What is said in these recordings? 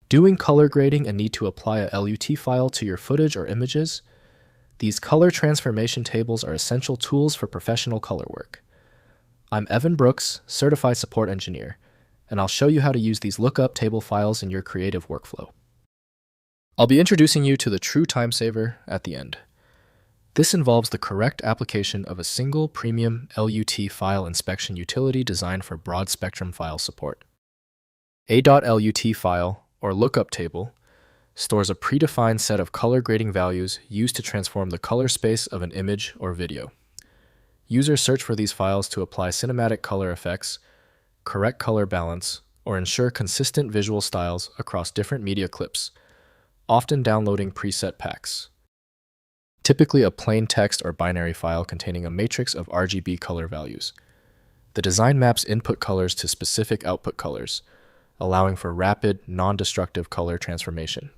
Doing color grading and need to apply a LUT file to your footage or images? These color transformation tables are essential tools for professional color work. I'm Evan Brooks, Certified Support Engineer, and I'll show you how to use these lookup table files in your creative workflow. I'll be introducing you to the true time saver at the end. This involves the correct application of a single premium LUT file inspection utility designed for broad spectrum file support. A .lut file, or lookup table, stores a predefined set of color grading values used to transform the color space of an image or video. Users search for these files to apply cinematic color effects, correct color balance, or ensure consistent visual styles across different media clips, often downloading preset packs. Typically a plain text or binary file containing a matrix of RGB color values. The design maps input colors to specific output colors, allowing for rapid, non-destructive color transformation.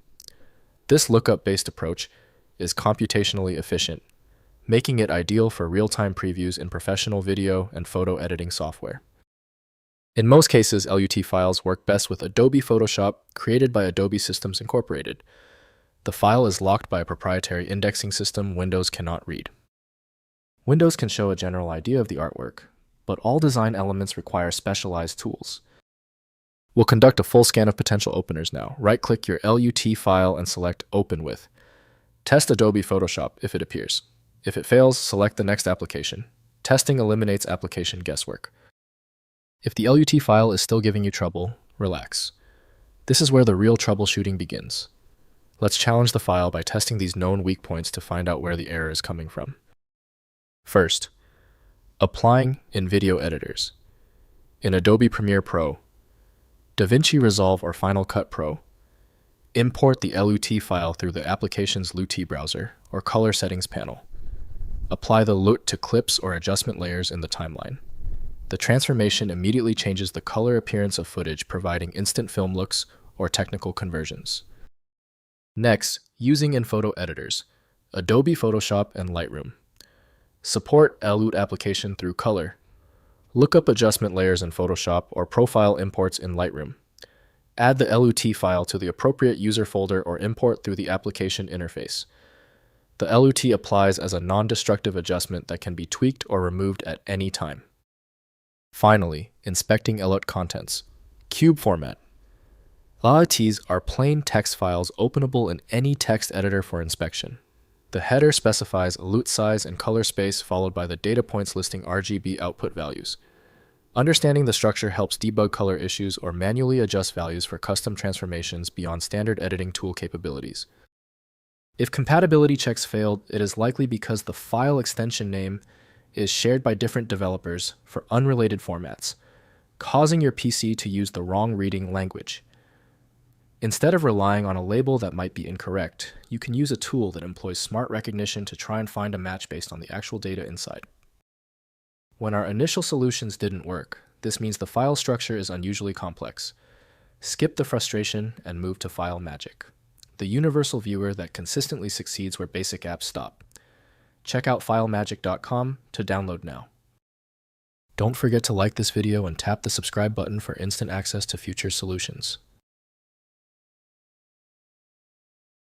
This lookup-based approach is computationally efficient, making it ideal for real-time previews in professional video and photo editing software. In most cases, LUT files work best with Adobe Photoshop, created by Adobe Systems Incorporated. The file is locked by a proprietary indexing system Windows cannot read. Windows can show a general idea of the artwork, but all design elements require specialized tools. We'll conduct a full scan of potential openers now. Right-click your LUT file and select Open With. Test Adobe Photoshop if it appears. If it fails, select the next application. Testing eliminates application guesswork. If the LUT file is still giving you trouble, relax. This is where the real troubleshooting begins. Let's challenge the file by testing these known weak points to find out where the error is coming from. First, applying in video editors. In Adobe Premiere Pro, DaVinci Resolve or Final Cut Pro, import the LUT file through the application's LUT browser or color settings panel. Apply the LUT to clips or adjustment layers in the timeline. The transformation immediately changes the color appearance of footage, providing instant film looks or technical conversions. Next, using in photo editors, Adobe Photoshop and Lightroom. Support LUT application through color. Look up adjustment layers in Photoshop or profile imports in Lightroom. Add the LUT file to the appropriate user folder or import through the application interface. The LUT applies as a non-destructive adjustment that can be tweaked or removed at any time. Finally, inspecting LUT contents. Cube format. LUTs are plain text files openable in any text editor for inspection. The header specifies LUT size and color space, followed by the data points listing RGB output values. Understanding the structure helps debug color issues or manually adjust values for custom transformations beyond standard editing tool capabilities. If compatibility checks failed, it is likely because the file extension name is shared by different developers for unrelated formats, causing your PC to use the wrong reading language. Instead of relying on a label that might be incorrect, you can use a tool that employs smart recognition to try and find a match based on the actual data inside. When our initial solutions didn't work, this means the file structure is unusually complex. Skip the frustration and move to File Magic, the universal viewer that consistently succeeds where basic apps stop. Check out filemagic.com to download now. Don't forget to like this video and tap the subscribe button for instant access to future solutions.